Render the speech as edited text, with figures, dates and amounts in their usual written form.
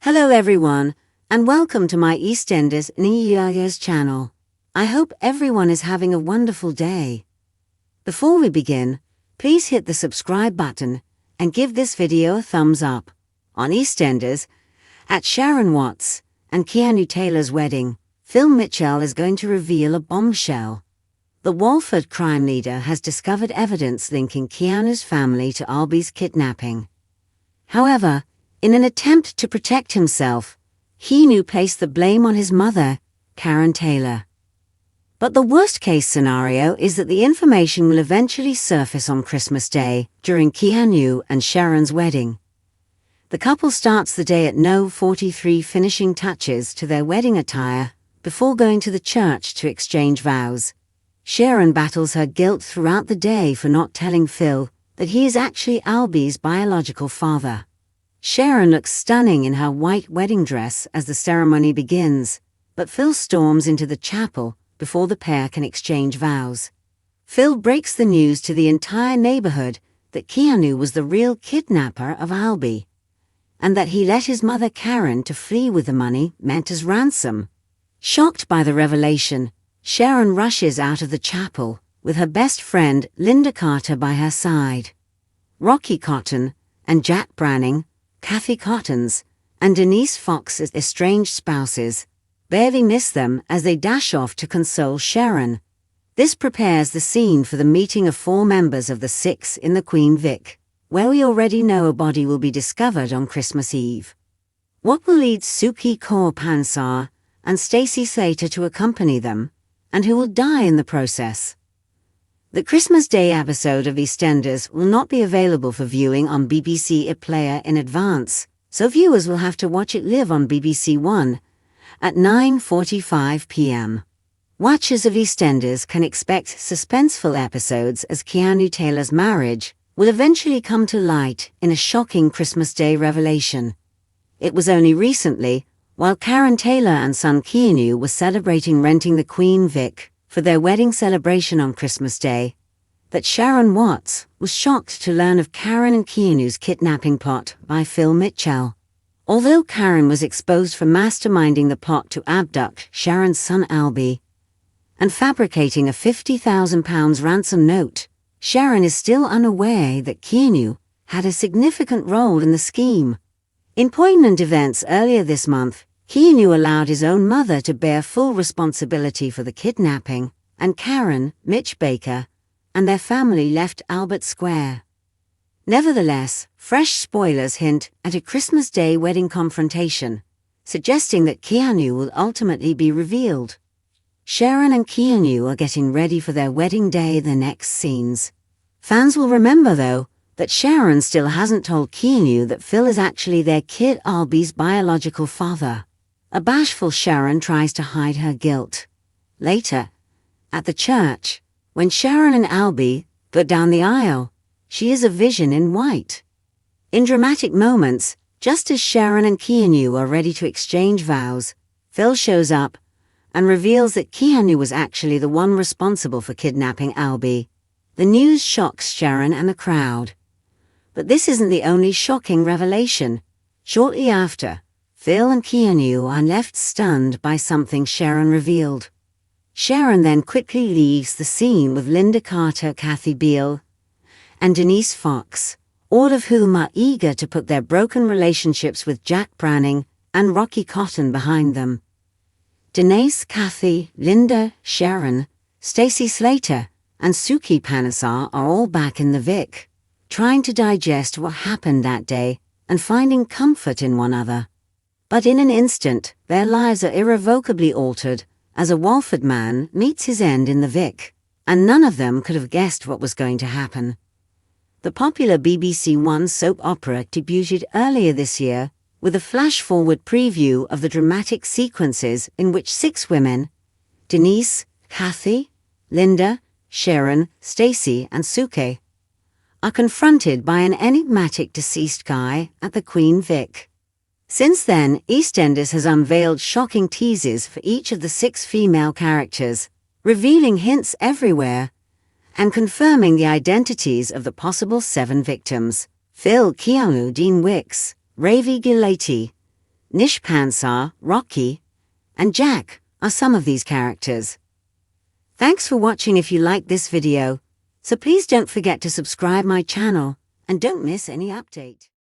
Hello everyone, and welcome to my EastEnders and EastEnders channel. I hope everyone is having a wonderful day. Before we begin, please hit the subscribe button and give this video a thumbs up. On EastEnders, at Sharon and Keanu Taylor's wedding, Phil Mitchell is going to reveal a bombshell. The Walford crime leader has discovered evidence linking Keanu's family to Albie's kidnapping. However, in an attempt to protect himself, Keanu placed the blame on his mother, Sharon Taylor. But the worst-case scenario is that the information will eventually surface on Christmas Day during Keanu and Sharon's wedding. The couple starts the day at 9:43, finishing touches to their wedding attire before going to the church to exchange vows. Sharon battles her guilt throughout the day for not telling Phil that he is actually Albie's biological father. Sharon looks stunning in her white wedding dress as the ceremony begins, but Phil storms into the chapel before the pair can exchange vows. Phil breaks the news to the entire neighborhood that Keanu was the real kidnapper of Albie, and that he let his mother Karen to flee with the money meant as ransom. Shocked by the revelation, Sharon rushes out of the chapel with her best friend Linda Carter by her side. Rocky Cotton and Jack Branning, Kathy Cottons, and Denise Fox's estranged spouses barely miss them as they dash off to console Sharon. This prepares the scene for the meeting of 4 members of the 6 in the Queen Vic, where we already know a body will be discovered on Christmas Eve. What will lead Suki Kaur Pansar and Stacey Slater to accompany them, and who will die in the process? The Christmas Day episode of EastEnders will not be available for viewing on BBC iPlayer in advance, so viewers will have to watch it live on BBC One at 9:45 p.m. Watchers of EastEnders can expect suspenseful episodes as Keanu Taylor's marriage will eventually come to light in a shocking Christmas Day revelation. It was only recently, while Sharon Taylor and son Keanu were celebrating renting the Queen Vic for their wedding celebration on Christmas Day, that Sharon was shocked to learn of Sharon and Keanu's kidnapping plot by Phil Mitchell. Although Sharon was exposed for masterminding the plot to abduct Sharon's son Albie and fabricating a £50,000 ransom note, Sharon is still unaware that Keanu had a significant role in the scheme. In poignant events earlier this month, Keanu allowed his own mother to bear full responsibility for the kidnapping, and Karen, Mitch Baker, and their family left Albert Square. Nevertheless, fresh spoilers hint at a Christmas Day wedding confrontation, suggesting that Keanu will ultimately be revealed. Sharon and Keanu are getting ready for their wedding day in the next scenes. Fans will remember, though, that Sharon still hasn't told Keanu that Phil is actually their kid Albie's biological father. A bashful Sharon tries to hide her guilt. Later, at the church, when Sharon and Albie go down the aisle, she is a vision in white. In dramatic moments, just as Sharon and Keanu are ready to exchange vows, Phil shows up and reveals that Keanu was actually the one responsible for kidnapping Albie. The news shocks Sharon and the crowd. But this isn't the only shocking revelation. Shortly after, Phil and Keanu are left stunned by something Sharon revealed. Sharon then quickly leaves the scene with Linda Carter, Kathy Beale, and Denise Fox, all of whom are eager to put their broken relationships with Jack Branning and Rocky Cotton behind them. Denise, Kathy, Linda, Sharon, Stacey Slater, and Suki Pansar are all back in the Vic, trying to digest what happened that day and finding comfort in one another. But in an instant, their lives are irrevocably altered as a Walford man meets his end in the Vic, and none of them could have guessed what was going to happen. The popular BBC One soap opera debuted earlier this year with a flash-forward preview of the dramatic sequences in which 6 women, Denise, Kathy, Linda, Sharon, Stacey, and Suki, are confronted by an enigmatic deceased guy at the Queen Vic. Since then, EastEnders has unveiled shocking teasers for each of the 6 female characters, revealing hints everywhere and confirming the identities of the possible 7 victims: Phil, Keanu, Dean Wicks, Ravi Gilati, Nishpansar, Rocky, and Jack are some of these characters. Thanks for watching. If you liked this video, so please don't forget to subscribe my channel and don't miss any update.